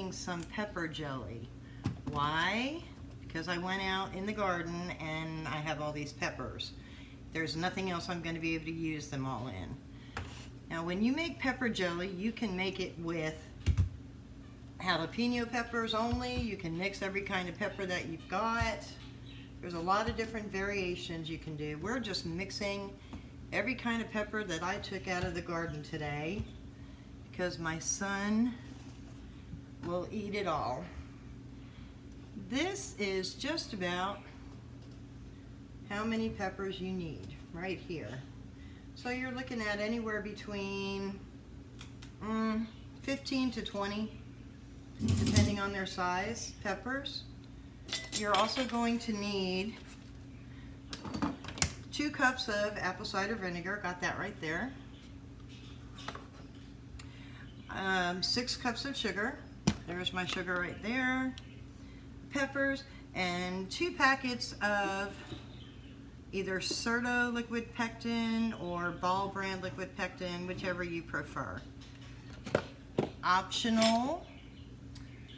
making some pepper jelly. Why? Because I went out in the garden and I have all these peppers. There's nothing else I'm going to be able to use them all in. Now when you make pepper jelly, you can make it with jalapeno peppers only. You can mix every kind of pepper that you've got. There's a lot of different variations you can do. We're just mixing every kind of pepper that I took out of the garden today because my son will eat it all. This is just about how many peppers you need right here. So you're looking at anywhere between 15 to 20, depending on their size, peppers. You're also going to need 2 cups of apple cider vinegar, got that right there. 6 cups of sugar, there's my sugar right there. Peppers, and 2 packets of either Certo liquid pectin or Ball brand liquid pectin, whichever you prefer. Optional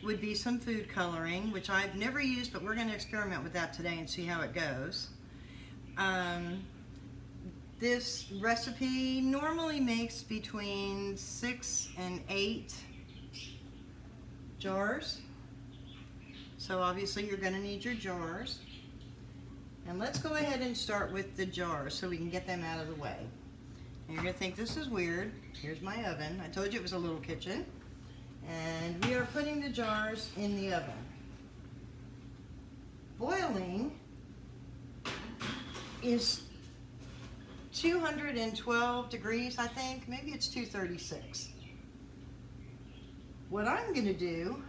would be some food coloring, which I've never used, but we're going to experiment with that today and see how it goes. This recipe normally makes between 6 and 8 jars. So obviously you're going to need your jars. And let's go ahead and start with the jars so we can get them out of the way. And you're going to think this is weird. Here's my oven. I told you it was a little kitchen. And we are putting the jars in the oven. Boiling is 212 degrees, I think. Maybe it's 236. What I'm going to do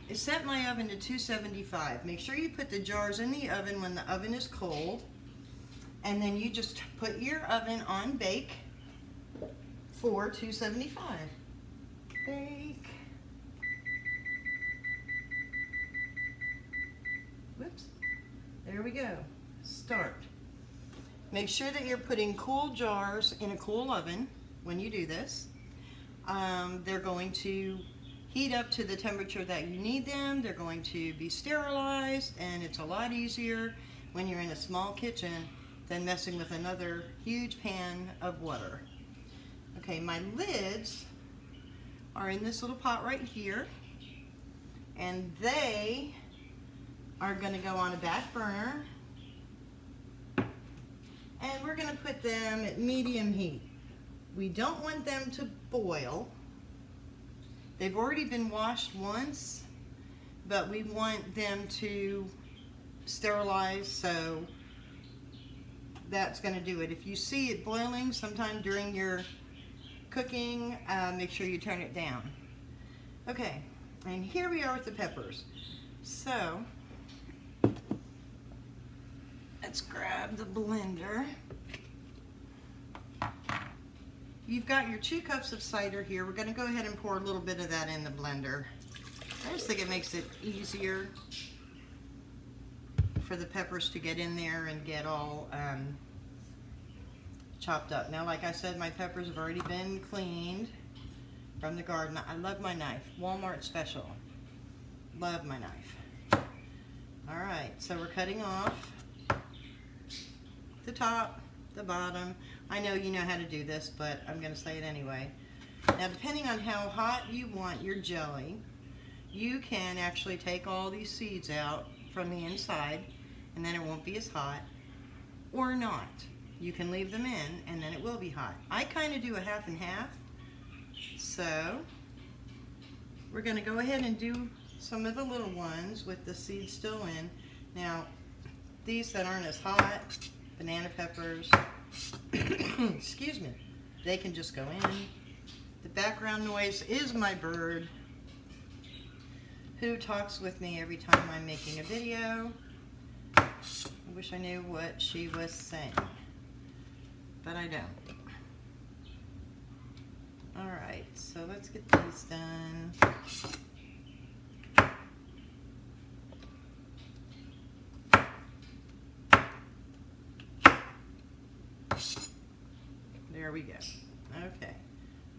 is set my oven to 275. Make sure you put the jars in the oven when the oven is cold. And then you just put your oven on bake for 275. Bake. Whoops. There we go. Start. Make sure that you're putting cool jars in a cool oven when you do this. They're going to heat up to the temperature that you need them. They're going to be sterilized, and it's a lot easier when you're in a small kitchen than messing with another huge pan of water. Okay, my lids are in this little pot right here, and they are going to go on a back burner, and we're going to put them at medium heat. We don't want them to boil. They've already been washed once, but we want them to sterilize, so that's going to do it. If you see it boiling sometime during your cooking, make sure you turn it down. Okay, and here we are with the peppers. So let's grab the blender. You've got your 2 cups of cider here. We're going to go ahead and pour a little bit of that in the blender. I just think it makes it easier for the peppers to get in there and get all chopped up. Now, like I said, my peppers have already been cleaned from the garden. I love my knife. Walmart special. Love my knife. All right, so we're cutting off the top, the bottom. I know you know how to do this, but I'm going to say it anyway. Now, depending on how hot you want your jelly, you can actually take all these seeds out from the inside, and then it won't be as hot, or not. You can leave them in, and then it will be hot. I kind of do a half and half, so we're going to go ahead and do some of the little ones with the seeds still in. Now, these that aren't as hot, banana peppers, excuse me, they can just go in. The background noise is my bird, who talks with me every time I'm making a video. I wish I knew what she was saying, but I don't. All right, so let's get these done. There we go. Okay.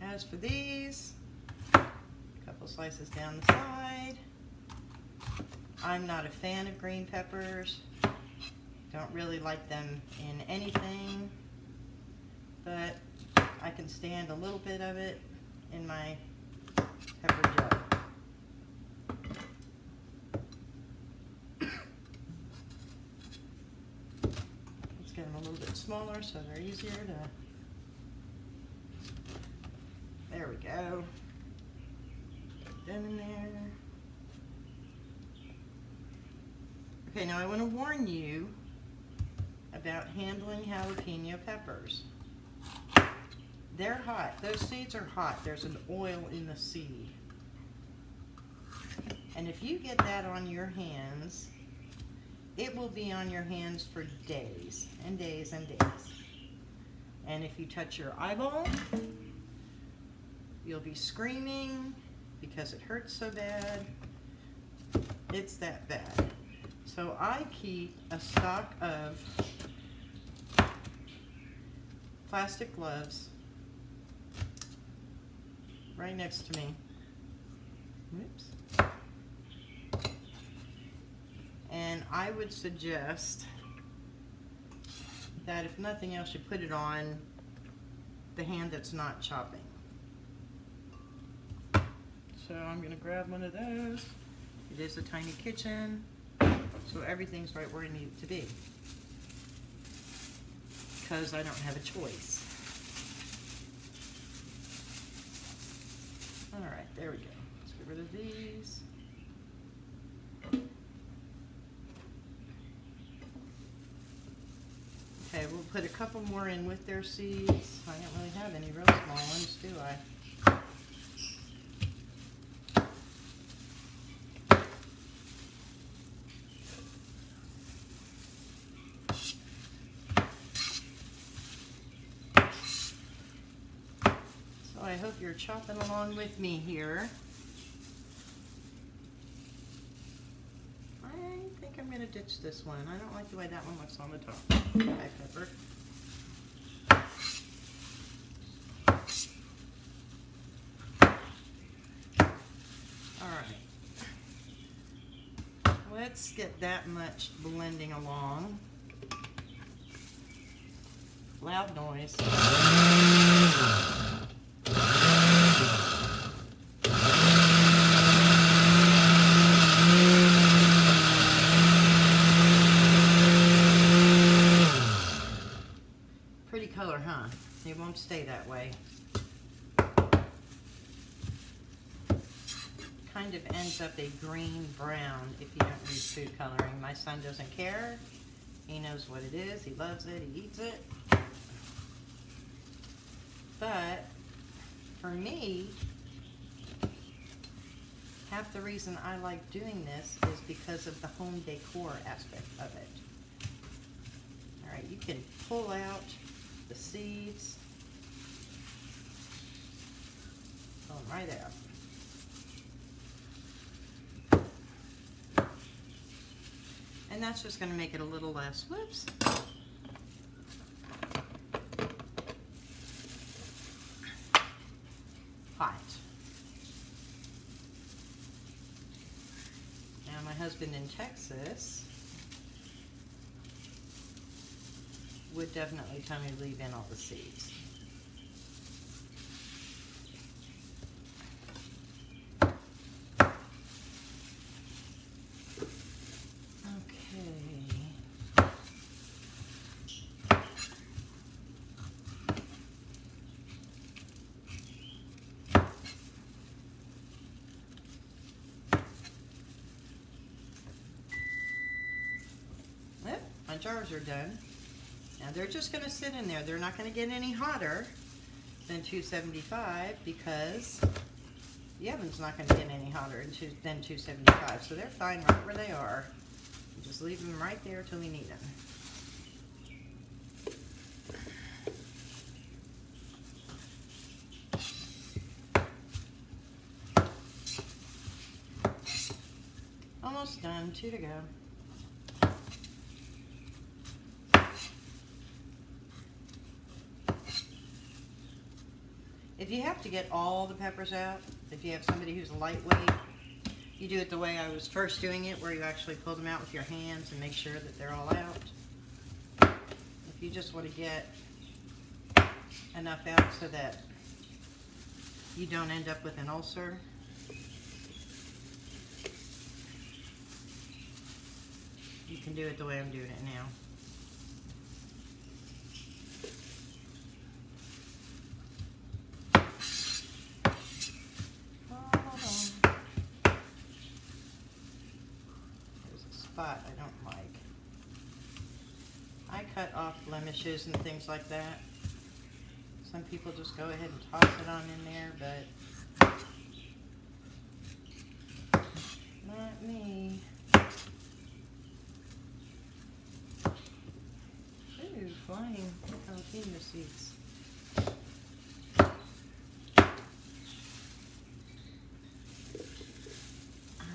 As for these, a couple couple slices down the side. I'm not a fan of green peppers. Don't really like them in anything, but I can stand a little bit of it in my pepper jug. Let's get them a little bit smaller so they're easier to... There we go. Put them in there. Okay, now I want to warn you about handling jalapeno peppers. They're hot. Those seeds are hot. There's an oil in the seed. And if you get that on your hands, it will be on your hands for days and days and days. And if you touch your eyeball, you'll be screaming because it hurts so bad. It's that bad. So I keep a stock of plastic gloves right next to me. Oops. And I would suggest that if nothing else, you put it on the hand that's not chopping. So I'm going to grab one of those. It is a tiny kitchen, so everything's right where it needs to be, because I don't have a choice. Alright, there we go. Let's get rid of these. Okay, we'll put a couple more in with their seeds. I don't really have any real small ones, do I? I hope you're chopping along with me here. I think I'm going to ditch this one. I don't like the way that one looks on the top. Black pepper. Alright. Let's get that much blending along. Loud noise. Pretty color, huh? It won't stay that way. Kind of ends up a green brown if you don't use food coloring. My son doesn't care. He knows what it is. He loves it. He eats it. But for me, half the reason I like doing this is because of the home decor aspect of it. Alright, you can pull out the seeds. Pull them right out. And that's just going to make it a little less, whoops, hot. Now my husband in Texas would definitely tell me to leave in all the seeds. My jars are done. Now they're just going to sit in there. They're not going to get any hotter than 275 because the oven's not going to get any hotter than 275. So they're fine right where they are. You just leave them right there till we need them. Almost done. 2 to go. If you have to get all the peppers out, If you have somebody who's lightweight, you do it the way I was first doing it, where you actually pull them out with your hands and make sure that they're all out. If you just want to get enough out so that you don't end up with an ulcer, you can do it the way I'm doing it now. Spot I don't like. I cut off blemishes and things like that. Some people just go ahead and toss it on in there, but not me. Ooh, flying jalapeno seeds.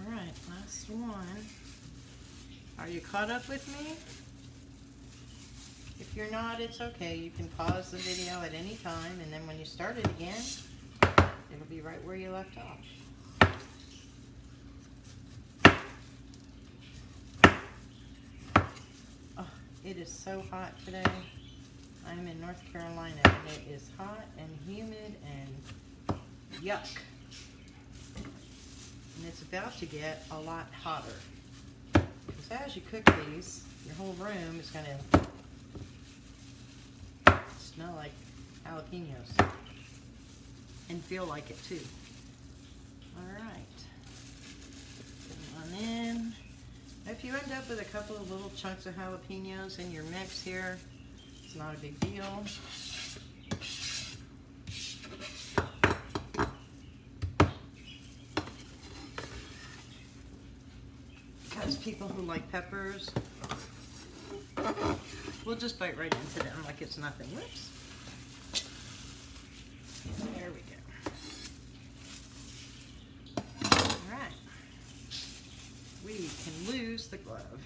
Alright, last one. Are you caught up with me? If you're not, it's okay. You can pause the video at any time, and then when you start it again, it'll be right where you left off. Oh, it is so hot today. I'm in North Carolina, and it is hot and humid and yuck. And it's about to get a lot hotter. Because as you cook these, your whole room is going to smell like jalapenos and feel like it too. Alright, put them on in. If you end up with a couple of little chunks of jalapenos in your mix here, it's not a big deal. People who like peppers, we'll just bite right into them like it's nothing. Whoops. There we go. Alright. We can lose the glove.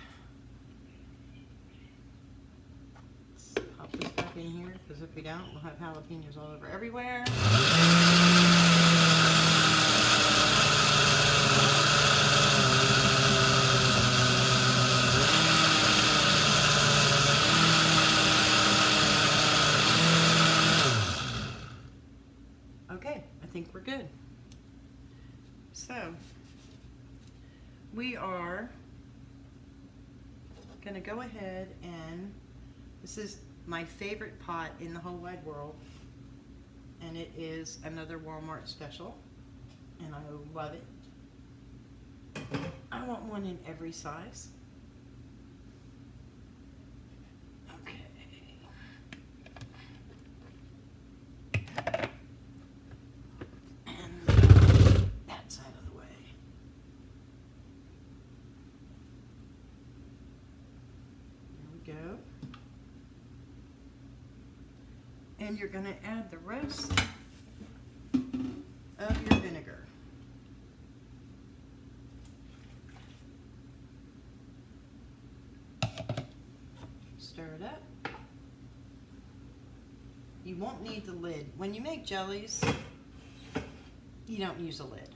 Let's pop this back in here, because if we don't, we'll have jalapenos all over everywhere. I think we're good. So we are going to go ahead, and this is my favorite pot in the whole wide world, and it is another Walmart special, and I love it. I want one in every size. Okay. Go. And you're going to add the rest of your vinegar. Stir it up. You won't need the lid. When you make jellies, you don't use a lid.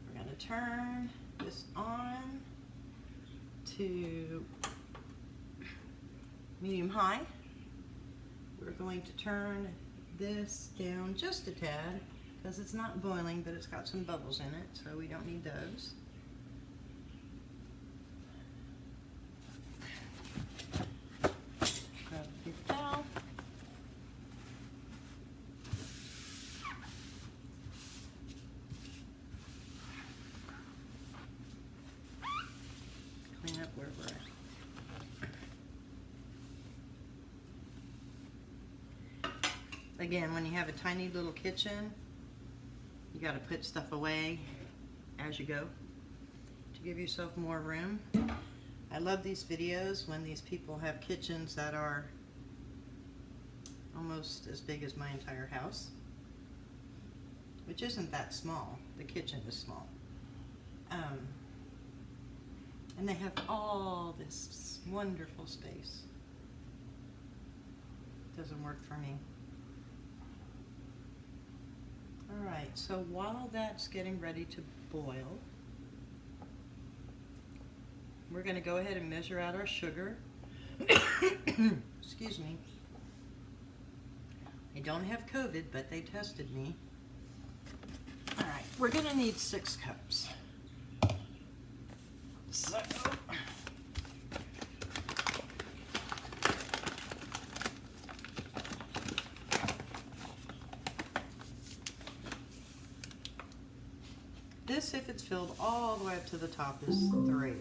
We're going to turn this on to medium high. We're going to turn this down just a tad, because it's not boiling, but it's got some bubbles in it, so we don't need those. Grab a paper towel. Clean up where we're at. Again, when you have a tiny little kitchen, you got to put stuff away as you go to give yourself more room. I love these videos when these people have kitchens that are almost as big as my entire house, which isn't that small. The kitchen is small. And they have all this wonderful space. Doesn't work for me. All right, so while that's getting ready to boil, we're going to go ahead and measure out our sugar. Excuse me. I don't have COVID, but they tested me. All right, we're going to need 6 cups. So, this, if it's filled all the way up to the top, is 3. And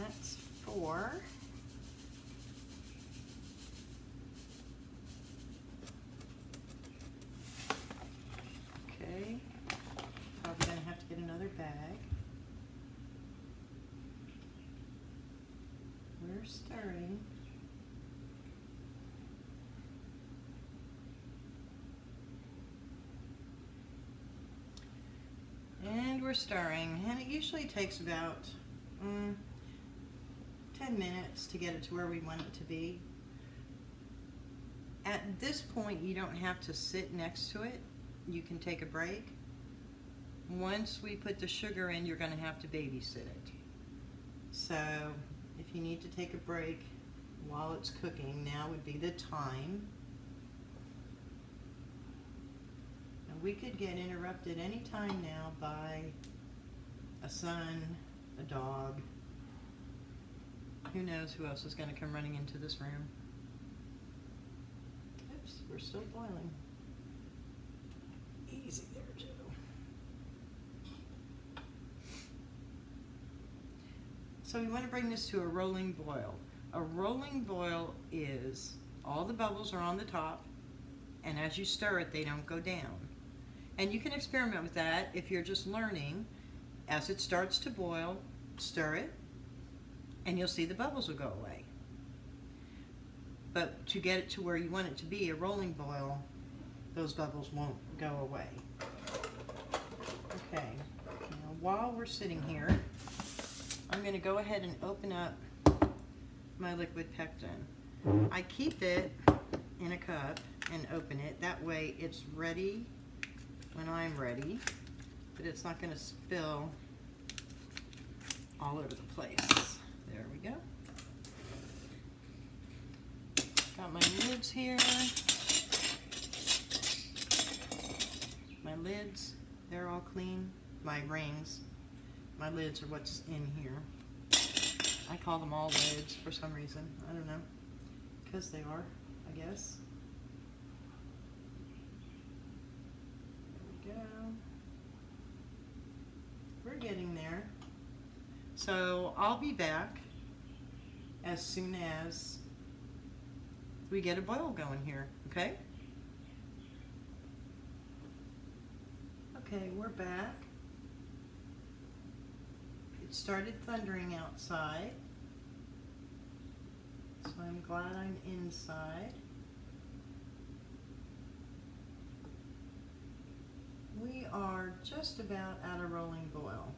that's 4. Okay, probably gonna have to get another bag. We're stirring. And we're stirring, and it usually takes about 10 minutes to get it to where we want it to be. At this point, you don't have to sit next to it. You can take a break. Once we put the sugar in, you're going to have to babysit it. So if you need to take a break while it's cooking, now would be the time. And we could get interrupted any time now by a son, a dog. Who knows who else is going to come running into this room. Oops, we're still boiling. Easy there, Joe. So we want to bring this to a rolling boil. A rolling boil is all the bubbles are on the top, and as you stir it, they don't go down. And you can experiment with that if you're just learning. As it starts to boil, stir it, and you'll see the bubbles will go away. But to get it to where you want it to be, a rolling boil, those bubbles won't go away. Okay, now while we're sitting here, I'm going to go ahead and open up my liquid pectin. I keep it in a cup and open it. That way it's ready when I'm ready, but it's not going to spill all over the place. There we go. Got my lids here. My lids, they're all clean. My rings, my lids are what's in here. I call them all lids for some reason. I don't know. Because they are, I guess. There we go. We're getting there. So I'll be back as soon as we get a boil going here, okay? Okay, we're back. It started thundering outside, so I'm glad I'm inside. We are just about at a rolling boil.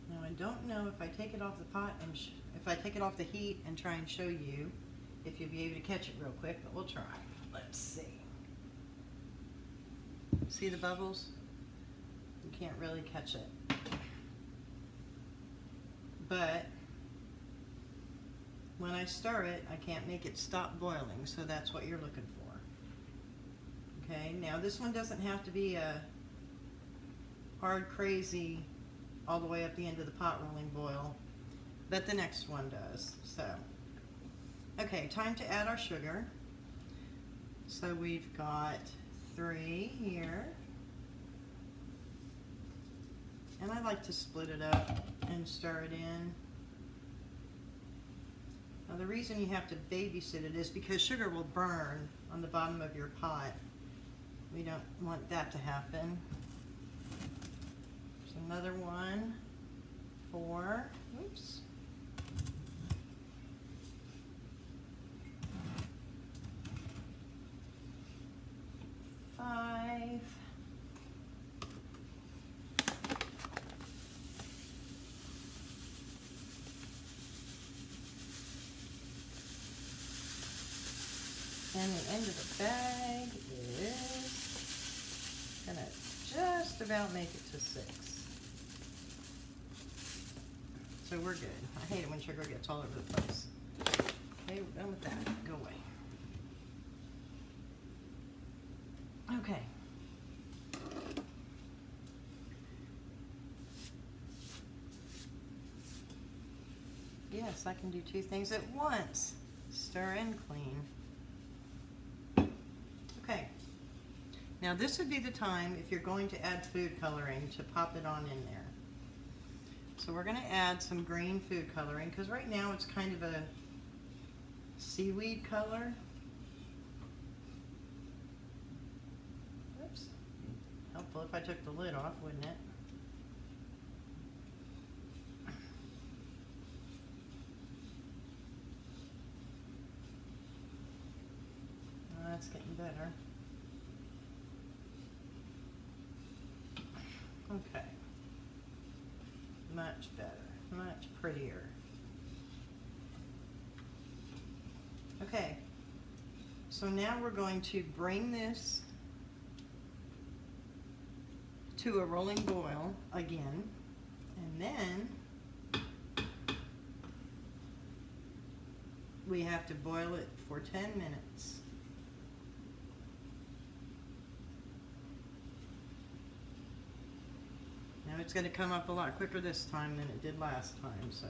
Now I don't know if I take it off the pot and if I take it off the heat and try and show you if you'll be able to catch it real quick, but we'll try. Let's see. See the bubbles? You can't really catch it. But when I stir it, I can't make it stop boiling, so that's what you're looking for. Okay, now this one doesn't have to be a hard, crazy, all the way up the end of the pot rolling boil, but the next one does. So, okay, time to add our sugar. So we've got 3 here. And I like to split it up and stir it in. Now the reason you have to babysit it is because sugar will burn on the bottom of your pot. We don't want that to happen. There's another one, 4, oops. then the end of the bag is gonna just about make it to 6. So we're good. I hate it when sugar gets all over the place. Okay, we're done with that. Go away. Okay. Yes, I can do 2 things at once. Stir and clean. Okay. Now this would be the time, if you're going to add food coloring, to pop it on in there. So we're going to add some green food coloring, because right now it's kind of a seaweed color. Oops. Helpful if I took the lid off, wouldn't it? Oh, that's getting better. Okay. Much better, much prettier. Okay, so now we're going to bring this to a rolling boil again, and then we have to boil it for 10 minutes. Now it's going to come up a lot quicker this time than it did last time, so.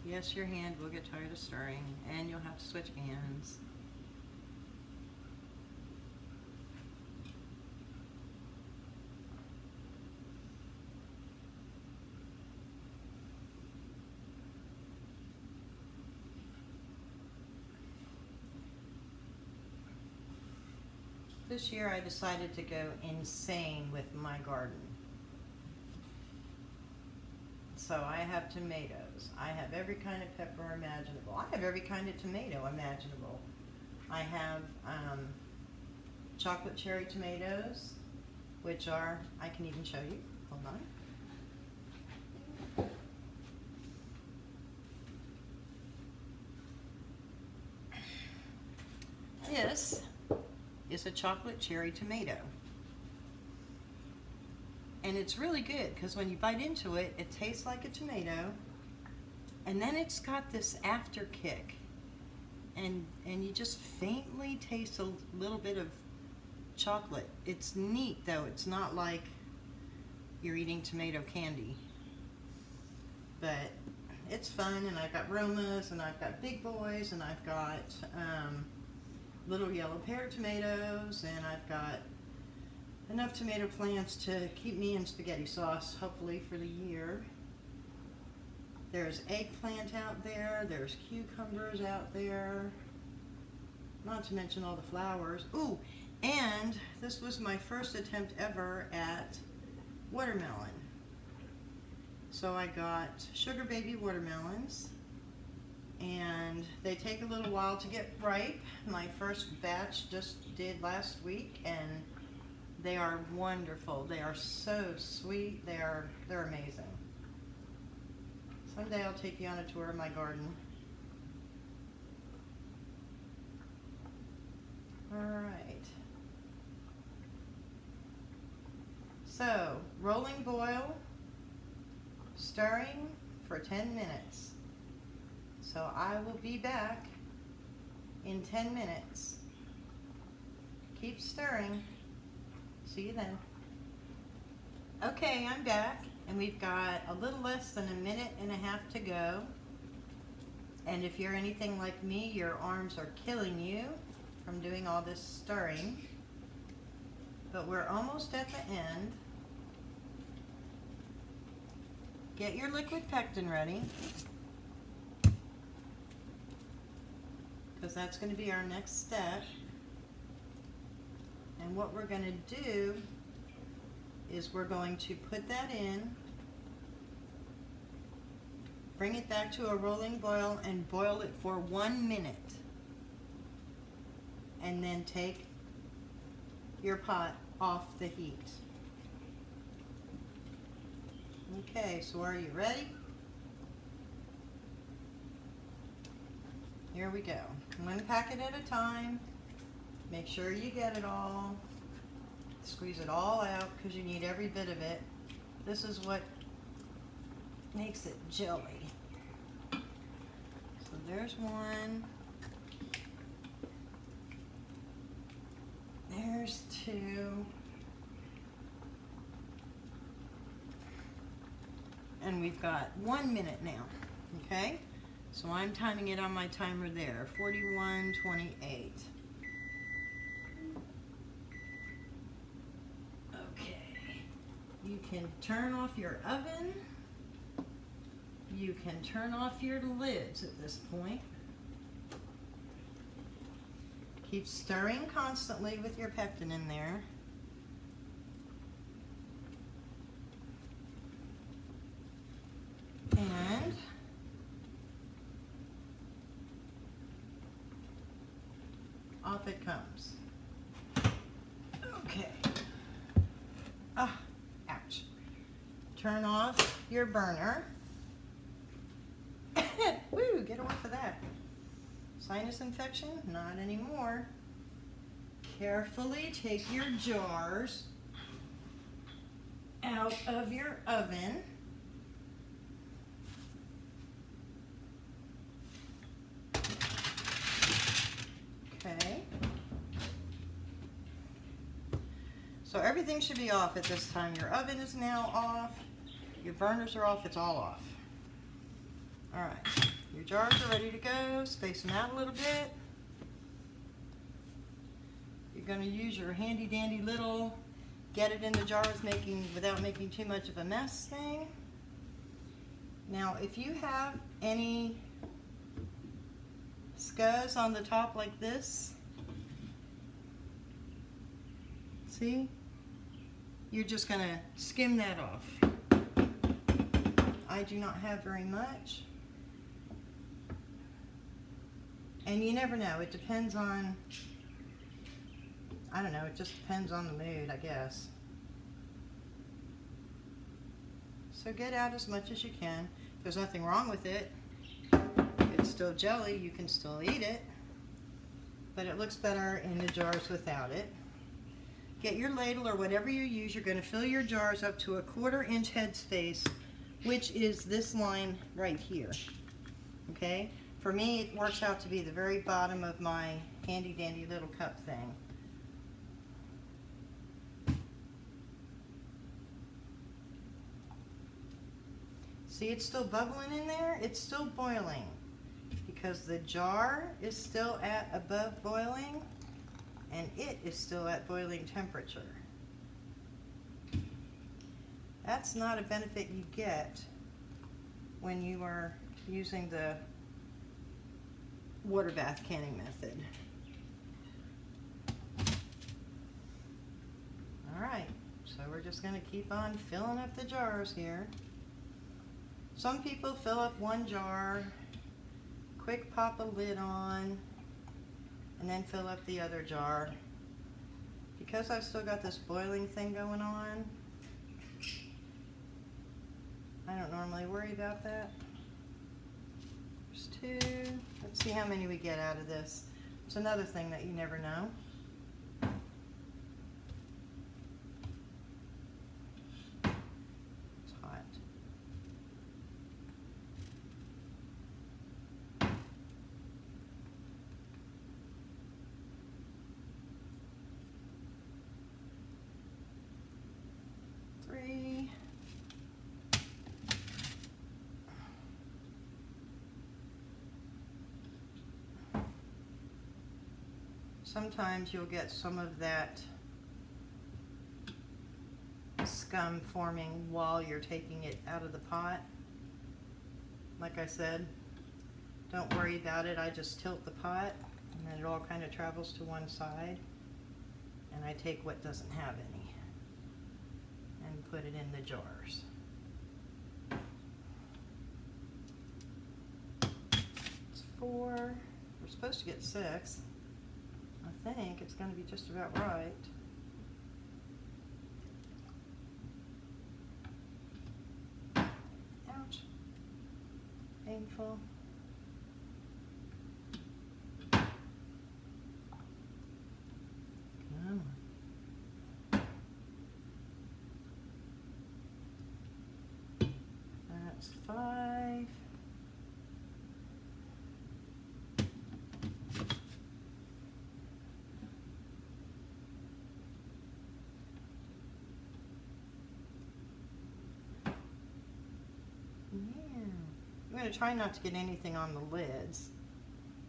Yes, your hand will get tired of stirring, and you'll have to switch hands. This year I decided to go insane with my garden. So I have tomatoes. I have every kind of pepper imaginable. I have every kind of tomato imaginable. I have chocolate cherry tomatoes, which are, I can even show you. Hold on. This is a chocolate cherry tomato. And it's really good because when you bite into it, it tastes like a tomato, and then it's got this after kick, and you just faintly taste a little bit of chocolate. It's neat though. It's not like you're eating tomato candy, but it's fun. And I've got Romas, and I've got big boys, and I've got little yellow pear tomatoes, and I've got enough tomato plants to keep me in spaghetti sauce, hopefully, for the year. There's eggplant out there. There's cucumbers out there. Not to mention all the flowers. Ooh, and this was my first attempt ever at watermelon. So I got sugar baby watermelons, and they take a little while to get ripe. My first batch just did last week, and they are wonderful. They are so sweet. They're amazing. Someday I'll take you on a tour of my garden. All right. So, rolling boil, stirring for 10 minutes. So I will be back in 10 minutes. Keep stirring. See you then. Okay, I'm back, and we've got a little less than a minute and a half to go. And if you're anything like me, your arms are killing you from doing all this stirring. But we're almost at the end. Get your liquid pectin ready, because that's going to be our next step. And what we're going to do is we're going to put that in, bring it back to a rolling boil and boil it for 1 minute. And then take your pot off the heat. Okay, so are you ready? Here we go. 1 packet at a time. Make sure you get it all. Squeeze it all out because you need every bit of it. This is what makes it jelly. So there's one. There's two. And we've got 1 minute now, okay? So I'm timing it on my timer there, 41:28. Okay, you can turn off your oven. You can turn off your lids at this point. Keep stirring constantly with your pectin in there. And off it comes. Okay. Ah, ouch. Turn off your burner. Woo, get off of that. Sinus infection? Not anymore. Carefully take your jars out of your oven. Okay. So everything should be off at this time. Your oven is now off. Your burners are off. It's all off. All right. Your jars are ready to go. Space them out a little bit. You're going to use your handy dandy little get it in the jars without making too much of a mess thing. Now if you have any scuzz on the top like this, see? You're just going to skim that off. I do not have very much. And you never know, it depends on, I don't know, it just depends on the mood, I guess. So get out as much as you can. There's nothing wrong with it. It's still jelly, you can still eat it, but it looks better in the jars without it. Get your ladle or whatever you use. You're going to fill your jars up to a 1/4 inch headspace, which is this line right here. Okay? For me, it works out to be the very bottom of my handy dandy little cup thing. See, it's still bubbling in there. It's still boiling because the jar is still at above boiling and it is still at boiling temperature. That's not a benefit you get when you are using the water bath canning method. All right, so we're just going to keep on filling up the jars here. Some people fill up one jar, quick pop a lid on, and then fill up the other jar. Because I've still got this boiling thing going on, I don't normally worry about that. There's two. Let's see how many we get out of this. It's another thing that you never know. It's hot. Three. Sometimes you'll get some of that scum forming while you're taking it out of the pot. Like I said, don't worry about it. I just tilt the pot and then it all kind of travels to one side and I take what doesn't have any. and put it in the jars. It's 4. We're supposed to get 6. I think it's going to be just about right. Ouch. Painful. Come on. That's 5. I'm going to try not to get anything on the lids,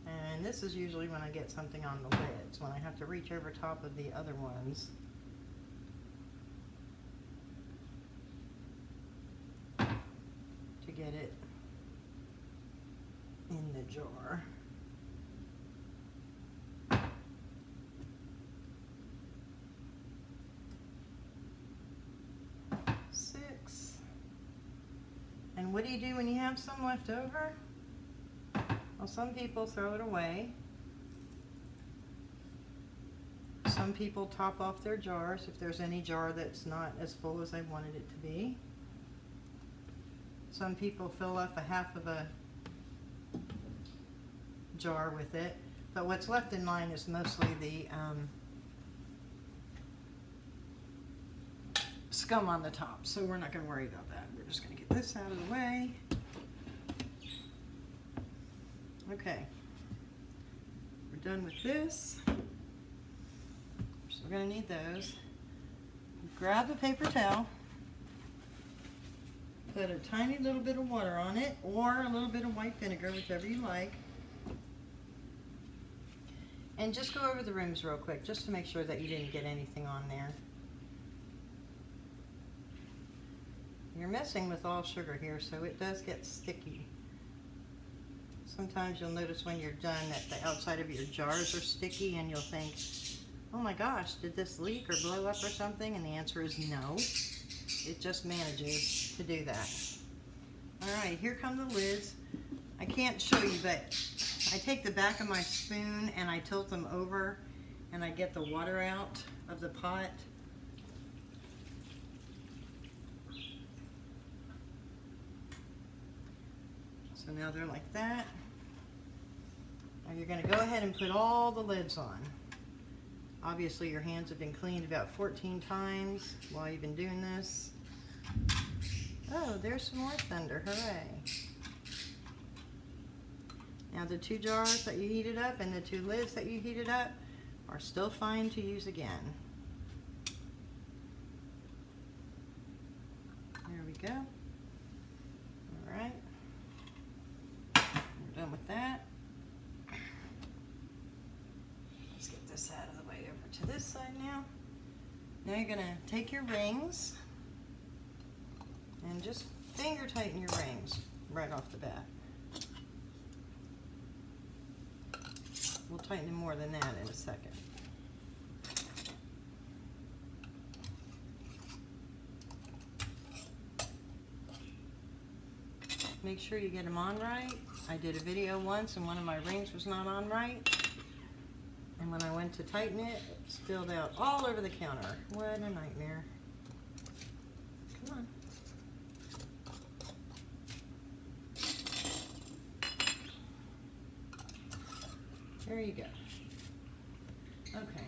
and this is usually when I get something on the lids, when I have to reach over top of the other ones. To get it in the jar. And what do you do when you have some left over? Well, some people throw it away. Some people top off their jars if there's any jar that's not as full as they wanted it to be. Some people fill up a half of a jar with it. But what's left in mine is mostly the scum on the top, so we're not going to worry about that. We're just going to get this out of the way. Okay, we're done with this. So we're going to need those. Grab a paper towel, put a tiny little bit of water on it, or a little bit of white vinegar, whichever you like. And just go over the rims real quick, just to make sure that you didn't get anything on there. You're messing with all sugar here, so it does get sticky. Sometimes you'll notice when you're done that the outside of your jars are sticky, and you'll think, oh my gosh, did this leak or blow up or something? And the answer is no. It just manages to do that. Alright, here come the lids. I can't show you, but I take the back of my spoon and I tilt them over and I get the water out of the pot. So now they're like that. Now you're going to go ahead and put all the lids on. Obviously your hands have been cleaned about 14 times while you've been doing this. Oh, there's some more thunder, hooray. Now the 2 jars that you heated up and the 2 lids that you heated up are still fine to use again. There we go. All right. We're done with that. Let's get this out of the way over to this side now. Now you're gonna take your rings and just finger tighten your rings right off the bat. We'll tighten them more than that in a second. Make sure you get them on right. I did a video once and one of my rings was not on right. And when I went to tighten it, it spilled out all over the counter. What a nightmare. Come on. There you go. Okay.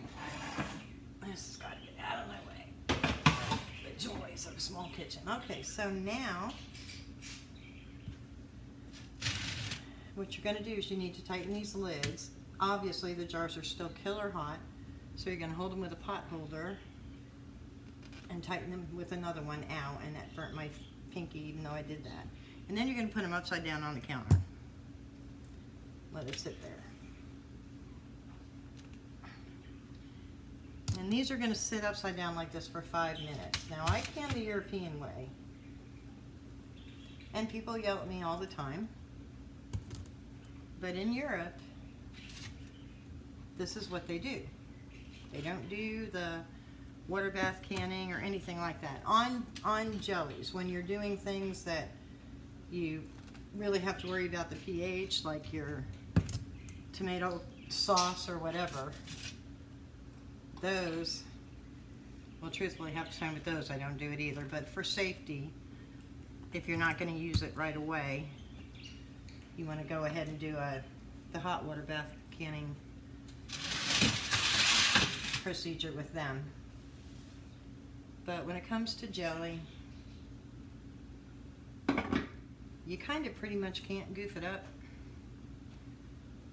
This has got to get out of my way. The joys of a small kitchen. Okay, so now what you're going to do is you need to tighten these lids. Obviously the jars are still killer hot, so you're going to hold them with a pot holder and tighten them with another one. Ow, and that burnt my pinky even though I did that. And then you're going to put them upside down on the counter. Let it sit there. And these are going to sit upside down like this for 5 minutes. Now I can the European way. And people yell at me all the time. But in Europe, this is what they do. They don't do the water bath canning or anything like that. On jellies, when you're doing things that you really have to worry about the pH, like your tomato sauce or whatever, those, well, truthfully, half the time with those I don't do it either, but for safety, if you're not going to use it right away, you want to go ahead and do the hot water bath canning procedure with them. But when it comes to jelly, you kind of pretty much can't goof it up.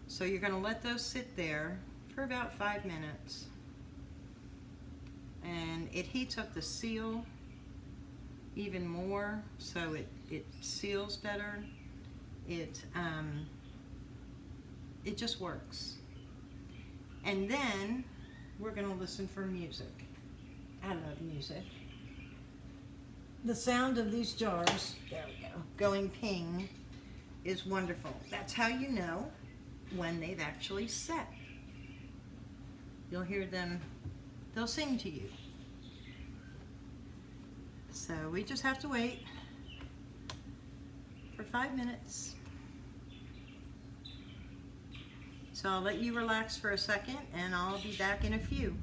So you're going to let those sit there for about 5 minutes. And it heats up the seal even more, so it seals better. It just works. And then we're going to listen for music. I love music. The sound of these jars, there we go, going ping is wonderful. That's how you know when they've actually set. You'll hear them, they'll sing to you. So we just have to wait for 5 minutes. So I'll let you relax for a second and I'll be back in a few.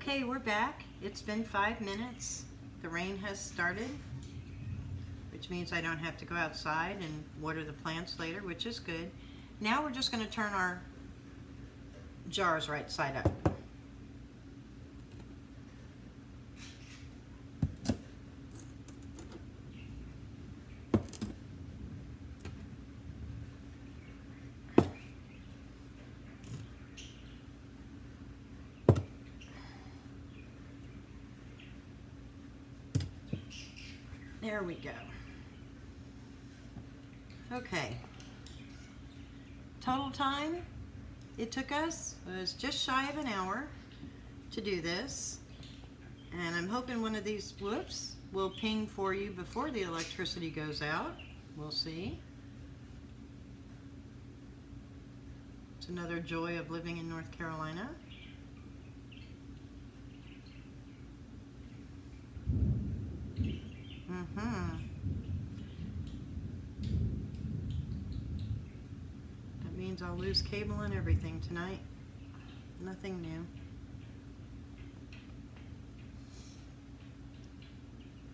Okay, we're back. It's been 5 minutes. The rain has started, which means I don't have to go outside and water the plants later, which is good. Now we're just going to turn our jars right side up. There we go. Okay. Total time it took us was just shy of an hour to do this. And I'm hoping one of these whoops will ping for you before the electricity goes out. We'll see. It's another joy of living in North Carolina. That means I'll lose cable and everything tonight. Nothing new.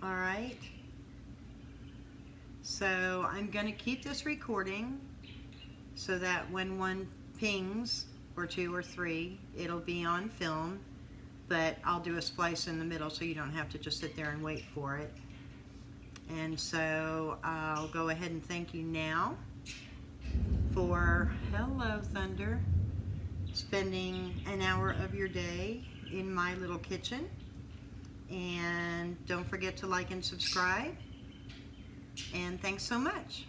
All right. So I'm going to keep this recording so that when one pings, or 2 or 3, it'll be on film, but I'll do a splice in the middle so you don't have to just sit there and wait for it. And so I'll go ahead and thank you now for, hello Thunder, spending an hour of your day in my little kitchen. And don't forget to like and subscribe. And thanks so much.